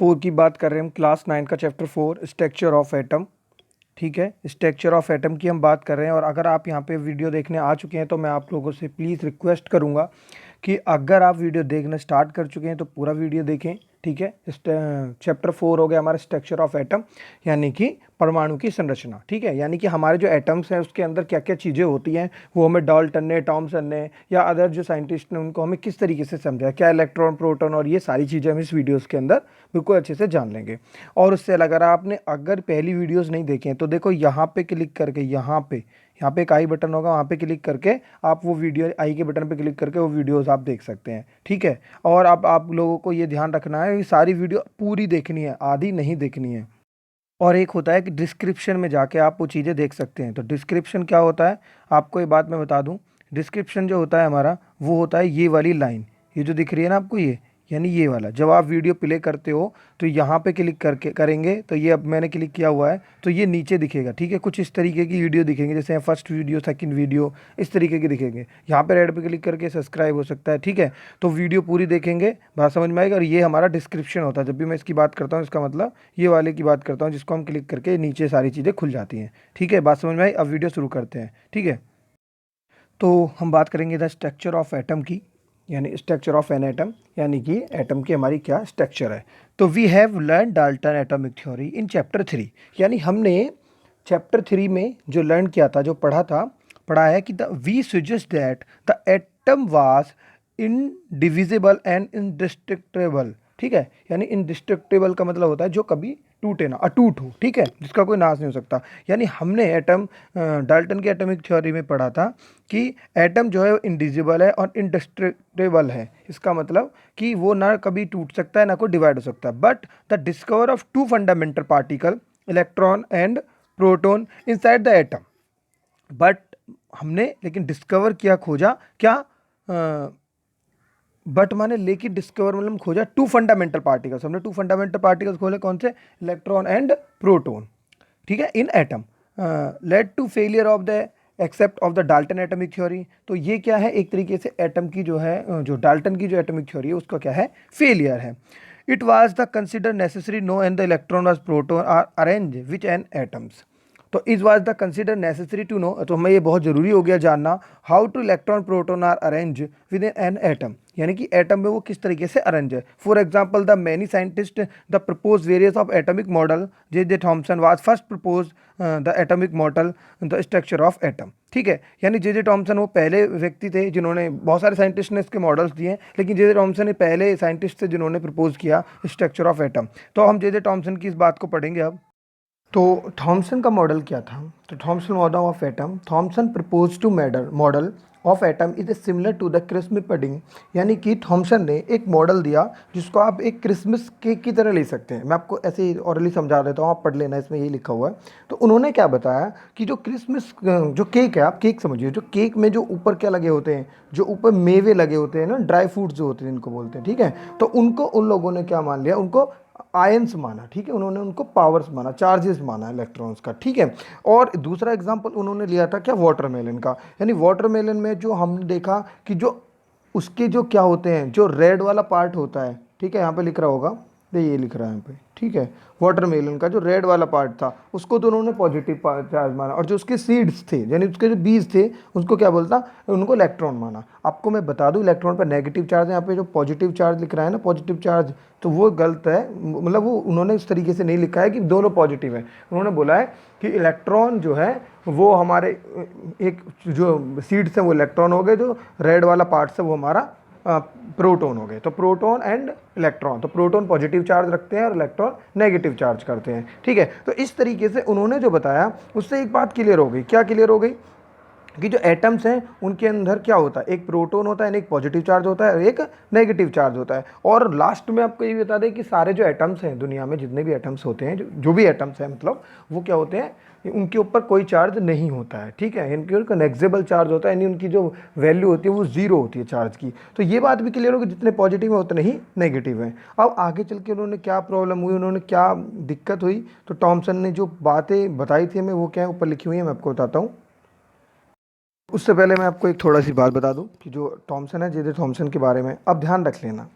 4 की बात कर रहे हैं हम, क्लास 9 का चैप्टर 4 स्ट्रक्चर ऑफ एटम। ठीक है, स्ट्रक्चर ऑफ एटम की हम बात कर रहे हैं। और अगर आप यहाँ पे वीडियो देखने आ चुके हैं तो मैं आप लोगों से प्लीज़ रिक्वेस्ट करूँगा कि अगर आप वीडियो देखना स्टार्ट कर चुके हैं तो पूरा वीडियो देखें। ठीक है, चैप्टर 4 हो गया हमारा स्ट्रक्चर ऑफ एटम, यानी कि परमाणु की संरचना। ठीक है, यानी कि हमारे जो एटम्स हैं उसके अंदर क्या क्या चीज़ें होती हैं वो हमें डाल्टन ने, थॉमसन ने या अदर जो साइंटिस्ट ने उनको हमें किस तरीके से समझाया, क्या इलेक्ट्रॉन, प्रोटॉन और ये सारी चीज़ें हम इस वीडियोस के अंदर बिल्कुल अच्छे से जान लेंगे। और उससे अलग अगर पहली वीडियोस नहीं देखें तो देखो यहाँ पे क्लिक करके, यहाँ पे एक आई बटन होगा, वहाँ पे क्लिक करके आप वो वीडियो, आई के बटन पे क्लिक करके वो वीडियोस आप देख सकते हैं। ठीक है, और अब आप लोगों को ये ध्यान रखना है कि सारी वीडियो पूरी देखनी है, आधी नहीं देखनी है। और एक होता है कि डिस्क्रिप्शन में जाके आप वो चीज़ें देख सकते हैं। तो डिस्क्रिप्शन क्या होता है, आपको ये बात मैं बता दूं। डिस्क्रिप्शन जो होता है हमारा, वो होता है ये वाली लाइन, ये जो दिख रही है ना आपको, ये यानी ये वाला। जब आप वीडियो प्ले करते हो तो यहाँ पे क्लिक करके करेंगे तो ये, अब मैंने क्लिक किया हुआ है तो ये नीचे दिखेगा। ठीक है, कुछ इस तरीके की वीडियो दिखेंगे, जैसे फर्स्ट वीडियो, सेकंड वीडियो, इस तरीके की दिखेंगे। यहाँ पे रेड पे क्लिक करके सब्सक्राइब हो सकता है। ठीक है, तो वीडियो पूरी देखेंगे, बात समझ में आएगी। और ये हमारा डिस्क्रिप्शन होता है। जब भी मैं इसकी बात करता हूँ इसका मतलब ये वाले की बात करता हूँ, जिसको हम क्लिक करके नीचे सारी चीज़ें खुल जाती हैं। ठीक है, बात समझ में आई। अब वीडियो शुरू करते हैं। ठीक है, तो हम बात करेंगे द स्ट्रक्चर ऑफ एटम की, यानी स्ट्रक्चर ऑफ एन एटम, यानी कि एटम की हमारी क्या स्ट्रक्चर है। तो we have learn Dalton atomic theory in chapter 3, यानी हमने चैप्टर 3 में जो लर्न किया था, जो पढ़ा है कि the we suggest that the atom was indivisible and indestructible. ठीक है, यानी इनडिस्ट्रक्टेबल का मतलब होता है जो कभी टूटे ना, अटूट हो। ठीक है, जिसका कोई नाश नहीं हो सकता। यानी हमने एटम, डाल्टन की एटॉमिक थ्योरी में पढ़ा था कि एटम जो है इंडिविजिबल है और इंडिस्ट्रक्टेबल है। इसका मतलब कि वो ना कभी टूट सकता है ना कोई डिवाइड हो सकता है। But the discover of two fundamental particle, electron and proton inside the atom. But हमने लेकिन डिस्कवर किया, खोजा क्या, बट माने लेकिन डिस्कवर मतलब खोजा टू फंडामेंटल पार्टिकल्स। हमने टू फंडामेंटल पार्टिकल्स खोले, कौन से, इलेक्ट्रॉन एंड प्रोटॉन। ठीक है, in atom led to failure of the except of the Dalton atomic theory. तो ये क्या है, एक तरीके से एटम की जो है, जो डाल्टन की जो एटॉमिक थ्योरी है उसका क्या है, फेलियर है। It was the consider necessary know and the electron was proton are arrange which an atoms. तो इस was the consider necessary to know, तो हमें ये बहुत जरूरी हो गया जानना, how to electron proton are arrange with an atom, यानी कि एटम में वो किस तरीके से अरेंज है। For example the many scientist the propose various of atomic model, J J Thomson was first propose the atomic model the structure of atom. ठीक है, यानी जे जे थॉमसन वो पहले व्यक्ति थे जिन्होंने, बहुत सारे साइंटिस्ट ने इसके मॉडल्स दिए हैं, लेकिन जे जे थॉमसन ने पहले साइंटिस्ट थे जिन्होंने प्रपोज किया स्ट्रक्चर ऑफ एटम। तो हम जे जे थॉमसन की इस बात को पढ़ेंगे अब। तो थॉमसन का मॉडल क्या था, तो Thomson model of atom, Thomson propose to model of atom is similar to the Christmas pudding, यानी कि थॉमसन ने एक मॉडल दिया जिसको आप एक क्रिसमस केक की तरह ले सकते हैं। मैं आपको ऐसे ही ऑरली समझा देता हूँ, आप पढ़ लेना, इसमें यही लिखा हुआ है। तो उन्होंने क्या बताया कि जो क्रिसमस जो केक है, आप केक समझिए, जो केक में जो ऊपर क्या लगे होते हैं, जो ऊपर मेवे लगे होते हैं ना, ड्राई फ्रूट्स जो होते हैं जिनको बोलते हैं। ठीक है, तो उनको उन लोगों ने क्या मान लिया, उनको आयंस माना। ठीक है, उन्होंने उनको पावर्स माना, चार्जेस माना इलेक्ट्रॉन्स का। ठीक है, और दूसरा एग्जांपल उन्होंने लिया था क्या, वाटरमेलन का। यानी वाटरमेलन में जो हमने देखा कि जो उसके जो क्या होते हैं, जो रेड वाला पार्ट होता है, ठीक है, यहाँ पे लिख रहा होगा, ये लिख रहा है यहाँ पे। ठीक है, वाटरमेलन का जो रेड वाला पार्ट था उसको तो उन्होंने पॉजिटिव चार्ज माना, और जो उसके सीड्स थे यानी उसके जो बीज थे उसको क्या बोलता, उनको इलेक्ट्रॉन माना। आपको मैं बता दूं, इलेक्ट्रॉन पर नेगेटिव चार्ज है, यहाँ पे जो पॉजिटिव चार्ज लिख रहा है ना, पॉजिटिव चार्ज, तो वो गलत है। मतलब वो उन्होंने इस तरीके से नहीं लिखा है कि दोनों पॉजिटिव है। उन्होंने बोला है कि इलेक्ट्रॉन जो है वो हमारे एक जो सीड्स हैं वो इलेक्ट्रॉन हो गए, जो रेड वाला पार्ट है वो हमारा प्रोटॉन हो गए। तो प्रोटॉन एंड इलेक्ट्रॉन, तो प्रोटॉन पॉजिटिव चार्ज रखते हैं और इलेक्ट्रॉन नेगेटिव चार्ज करते हैं। ठीक है, तो इस तरीके से उन्होंने जो बताया उससे एक बात क्लियर हो गई। क्या क्लियर हो गई, कि जो एटम्स हैं उनके अंदर क्या होता है, एक प्रोटॉन होता है, एक पॉजिटिव चार्ज होता है और एक नेगेटिव चार्ज होता है। और लास्ट में आपको ये बता दें कि सारे जो एटम्स हैं दुनिया में, जितने भी एटम्स होते हैं, जो भी एटम्स हैं मतलब, वो क्या होते हैं, उनके ऊपर कोई चार्ज नहीं होता है। ठीक है, इनके ऊपर नेग्लिजिबल चार्ज होता है, यानी उनकी जो वैल्यू होती है वो जीरो होती है चार्ज की। तो ये बात भी क्लियर हो कि जितने पॉजिटिव हैं उतने ही नेगेटिव हैं। अब आगे चल के उन्होंने क्या प्रॉब्लम हुई, उन्होंने क्या दिक्कत हुई, तो थॉमसन ने जो बातें बताई थी हमें, वो क्या है ऊपर लिखी हुई है, मैं आपको बताता हूँ। उससे पहले मैं आपको एक थोड़ा सी बात बता दूं कि जो थॉमसन है, जे जे थॉमसन के बारे में अब ध्यान रख लेना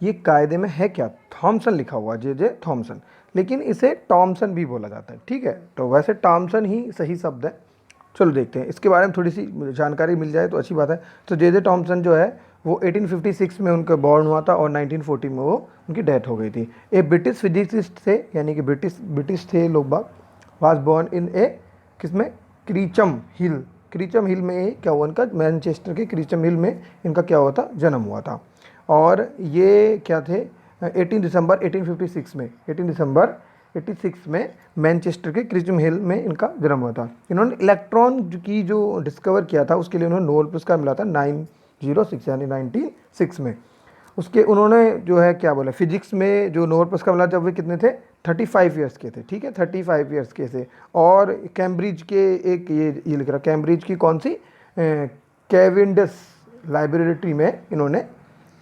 ये कायदे में है क्या, थॉमसन लिखा हुआ, जे थॉमसन, लेकिन इसे टॉमसन भी बोला जाता है, ठीक है। तो वैसे टॉमसन ही सही शब्द है। चलो देखते हैं इसके बारे में, थोड़ी सी जानकारी मिल जाए तो अच्छी बात है। तो जे टॉमसन जो है वो 1856 में उनका बॉर्न हुआ था और 1940 में वो उनकी डेथ हो गई थी। ए ब्रिटिश फिजिसिस्ट थे, यानी कि ब्रिटिश थे लोग बाग। वाज बॉर्न इन ए किसमें, क्रीचम हिल। क्रीचम हिल में क्या हुआ इनका, मैनचेस्टर के क्रीचम हिल में इनका क्या हुआ था, जन्म हुआ था। और ये क्या थे, 18 दिसंबर 1856 में, 18 दिसंबर 86 में मैनचेस्टर के क्रीचम हिल में इनका जन्म हुआ था। इन्होंने इलेक्ट्रॉन की जो डिस्कवर किया था उसके लिए उन्होंने नोबेल पुरस्कार मिला था 906 यानी 96 में। उसके उन्होंने जो है क्या बोला, फिजिक्स में जो नोबेल पुरस्कार मिला जब वे कितने थे, 35 ईयर्स के थे, ठीक है, 35 ईयर्स के थे। और कैम्ब्रिज के एक ये लिख रहा, कैम्ब्रिज की कौन सी, कैवेंडिश लाइब्रेटरी में इन्होंने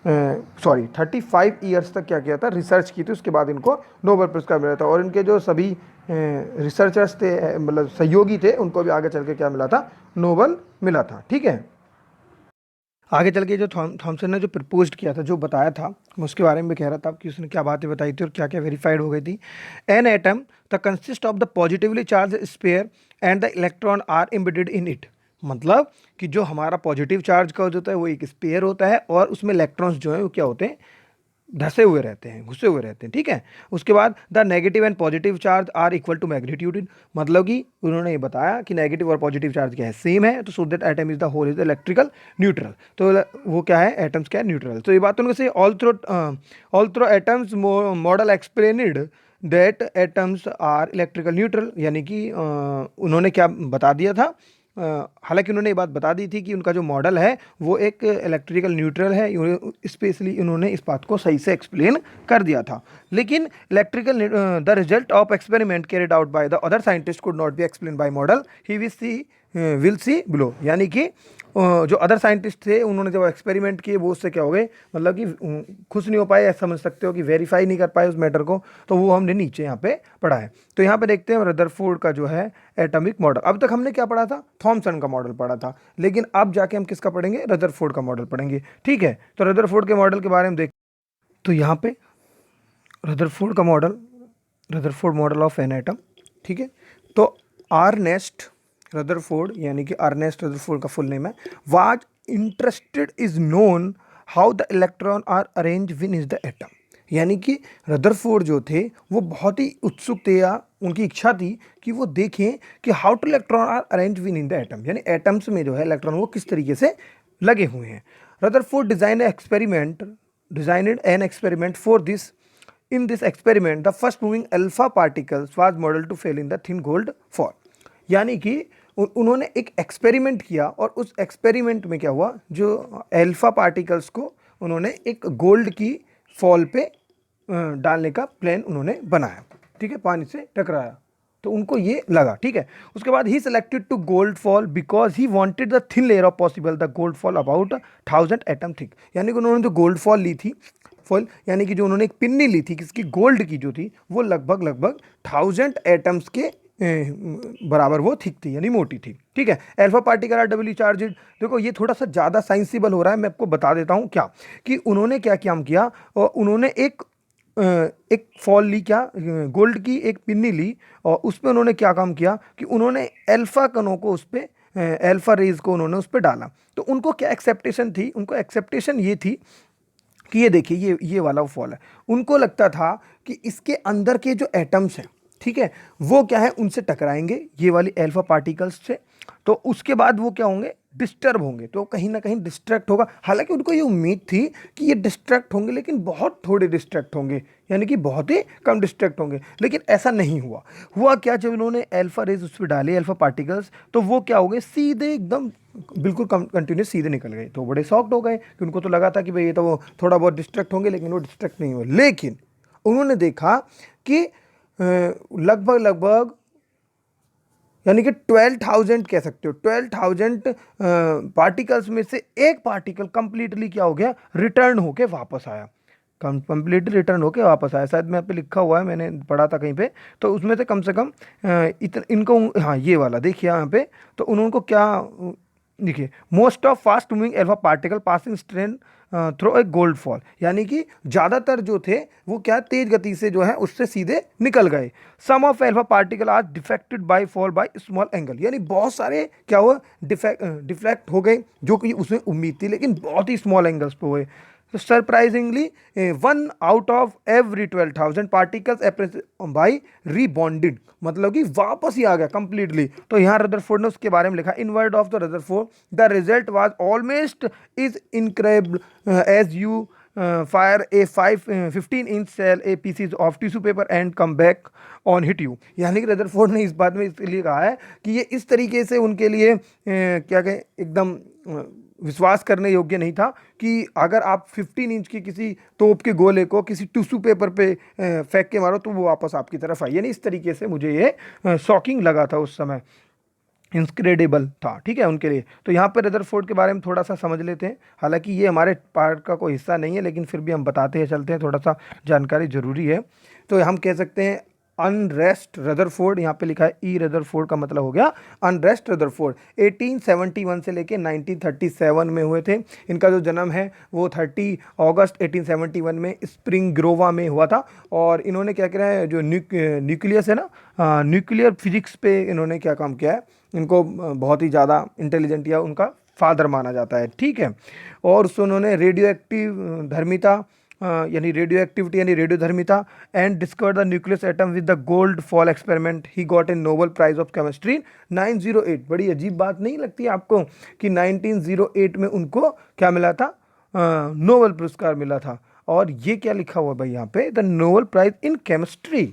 35 ईयर्स तक क्या किया था, रिसर्च की थी। उसके बाद इनको नोबेल पुरस्कार मिला था। और इनके जो सभी रिसर्चर्स थे, मतलब सहयोगी थे, उनको भी आगे चल के क्या मिला था, नोबेल मिला था, ठीक है। आगे चल के जो थॉमसन ने जो प्रपोज किया था, जो बताया था, मैं उसके बारे में कह रहा था कि उसने क्या बातें बताई थी और क्या क्या वेरीफाइड हो गई थी। An atom the consist of the positively charge sphere and the electron are embedded in it. मतलब कि जो हमारा पॉजिटिव चार्ज का होता है वो एक स्पेयर होता है और उसमें इलेक्ट्रॉन्स जो है वो क्या होते हैं, धसे हुए रहते हैं, घुसे हुए रहते हैं, ठीक है। उसके बाद the negative and positive charge are equal to magnitude. मतलब कि उन्होंने ये बताया कि नेगेटिव और पॉजिटिव चार्ज क्या है, सेम है। तो so that atom is the whole is electrical neutral. तो वो क्या है, एटम्स क्या है, न्यूट्रल। तो ये बात उनके से all through atoms model explained that atoms are electrical neutral. यानी कि उन्होंने क्या बता दिया था, हालांकि उन्होंने ये बात बता दी थी कि उनका जो मॉडल है वो एक इलेक्ट्रिकल न्यूट्रल है, स्पेशली उन्होंने इस बात को सही से एक्सप्लेन कर दिया था। लेकिन electrical the result of experiment carried out by the other scientist could not be explain by model he will see below. यानी कि जो अदर साइंटिस्ट थे उन्होंने जब एक्सपेरिमेंट किए वो उससे क्या हो गए, मतलब कि खुश नहीं हो पाए, ऐसा समझ सकते हो कि वेरीफाई नहीं कर पाए उस मैटर को। तो वो हमने नीचे यहाँ पे पढ़ा है। तो यहाँ पे देखते हैं रदरफोर्ड का जो है एटॉमिक मॉडल। अब तक हमने क्या पढ़ा था, थॉमसन का मॉडल पढ़ा था, लेकिन अब जाके हम किसका पढ़ेंगे, रदरफोर्ड का मॉडल पढ़ेंगे, ठीक है। तो रदरफोर्ड के मॉडल के बारे में देख, तो यहाँ पे रदरफोर्ड का model, Rutherford model of an atom, ठीक है। तो अर्नेस्ट रदरफोर्ड, यानी कि अर्नेस्ट रदरफोर्ड का फुल नेम है, was interested is known how the electron are arrange win is the atom. यानी कि रदरफोर्ड जो थे वो बहुत ही उत्सुक थे, या उनकी इच्छा थी कि वो देखें कि how to electron are arrange win in the atom, यानी एटम्स में जो है इलेक्ट्रॉन वो किस तरीके से लगे हुए हैं। Rutherford designed an experiment for this. In this experiment, the first moving alpha particles was modeled to fail in the thin gold fall। यानी कि उन्होंने एक एक्सपेरिमेंट किया और उस एक्सपेरिमेंट में क्या हुआ, जो अल्फा पार्टिकल्स को उन्होंने एक गोल्ड की फॉल पे डालने का प्लान उन्होंने बनाया, ठीक है, पानी से टकराया तो उनको ये लगा, ठीक है। उसके बाद he selected to gold foil because he wanted the thin layer of possible the gold foil about 1000 atom thick. यानी कि उन्होंने जो गोल्ड फॉल ली थी, फॉल यानी कि जो उन्होंने एक पिन्नी ली थी किसकी, गोल्ड की जो थी, वो लगभग 1000 एटम्स के बराबर वो थिक थी, यानी मोटी थी, ठीक है। Alpha particle are doubly charge. देखो ये थोड़ा सा ज़्यादा साइंसिबल हो रहा है, मैं आपको बता देता हूँ क्या, कि उन्होंने क्या काम किया, और उन्होंने एक फॉल ली, क्या गोल्ड की एक पिन्नी ली, और उस पर उन्होंने क्या काम किया कि उन्होंने अल्फा कणों को उस पर, अल्फा रेज को उन्होंने उस पर डाला। तो उनको क्या एक्सेप्टेशन थी, उनको एक्सेप्टेशन ये थी कि ये देखिए ये वाला फॉल है, उनको लगता था कि इसके अंदर के जो एटम्स हैं, ठीक है, वो क्या है उनसे टकराएंगे ये वाली अल्फा पार्टिकल्स से, तो उसके बाद वो क्या होंगे, डिस्टर्ब होंगे, तो कहीं ना कहीं डिस्ट्रैक्ट होगा। हालांकि उनको ये उम्मीद थी कि ये डिस्ट्रैक्ट होंगे, लेकिन बहुत थोड़े डिस्ट्रैक्ट होंगे, यानी कि बहुत ही कम डिस्ट्रैक्ट होंगे। लेकिन ऐसा नहीं हुआ क्या, जब उन्होंने अल्फा रेज उस पर डाले, अल्फा पार्टिकल्स, तो वो क्या हो गए, सीधे एकदम बिल्कुल कंटिन्यूस सीधे निकल गए। तो बड़े शॉक्ड हो गए कि उनको तो लगा था कि भाई ये तो वो थोड़ा बहुत डिस्ट्रैक्ट होंगे, लेकिन वो डिस्ट्रैक्ट नहीं हुए। लेकिन उन्होंने देखा कि लगभग यानी कि 12,000 कह सकते हो, 12,000 पार्टिकल्स में से एक पार्टिकल कंप्लीटली क्या हो गया, रिटर्न होके वापस आया, कंप्लीटली रिटर्न होके वापस आया। शायद मैं यहाँ पे लिखा हुआ है, मैंने पढ़ा था कहीं पे। तो उसमें से कम इनको, हाँ ये वाला देखिए यहाँ पे, तो उनको क्या देखिए, most of fast moving alpha particle passing strain through a gold fall, यानी कि ज़्यादातर जो थे वो क्या तेज गति से जो है उससे सीधे निकल गए। Some of alpha particle are deflected by foil by small angle, यानी बहुत सारे क्या हुआ, डिफ्लेक्ट हो गए जो कि उसमें उम्मीद थी, लेकिन बहुत ही स्मॉल एंगल्स पे हुए। तो surprisingly 1 out of every 12,000 particles by rebounded, मतलब कि वापस ही आ गया कंप्लीटली। तो यहाँ रदरफोर्ड ने उसके बारे में लिखा, in word of the Rutherford, the result was almost is incredible as you fire a 15 inch shell a pieces of tissue paper and come back on hit you. यानी कि रदरफोर्ड ने इस बात में इसलिए कहा है कि ये इस तरीके से उनके लिए क्या कहें, एकदम विश्वास करने योग्य नहीं था कि अगर आप 15 इंच की किसी तोप के गोले को किसी टिश्यू पेपर पे फेंक के मारो तो वो वापस आपकी तरफ आई। यानी इस तरीके से मुझे ये शॉकिंग लगा था उस समय, इनक्रेडिबल था, ठीक है, उनके लिए। तो यहाँ पर रदरफोर्ड के बारे में थोड़ा सा समझ लेते हैं। हालांकि ये हमारे पार्ट का कोई हिस्सा नहीं है, लेकिन फिर भी हम बताते हैं, चलते हैं, थोड़ा सा जानकारी जरूरी है। तो हम कह सकते हैं अनरेस्ट रदरफोर्ड, यहाँ पे लिखा है ई रदरफोर्ड का मतलब हो गया अनरेस्ट रदरफोर्ड। 1871 से लेके 1937 में हुए थे। इनका जो जन्म है वो 30 अगस्त 1871 में स्प्रिंग ग्रोवा में हुआ था। और इन्होंने क्या करा है, जो न्यूक्लियस है ना, न्यूक्लियर फिजिक्स पे इन्होंने क्या काम किया है, इनको बहुत ही ज़्यादा इंटेलिजेंट या उनका फादर माना जाता है, ठीक है। और उससे उन्होंने रेडियो एक्टिव धर्मिता यानी रेडियो एक्टिविटी यानी रेडियो धर्मिता and discover the nucleus atom with the gold foil experiment, he got a Nobel prize of chemistry 1908। बड़ी अजीब बात नहीं लगती आपको कि 1908 में उनको क्या मिला था, नोबेल पुरस्कार मिला था। और ये क्या लिखा हुआ भाई यहाँ पे, the Nobel prize in chemistry,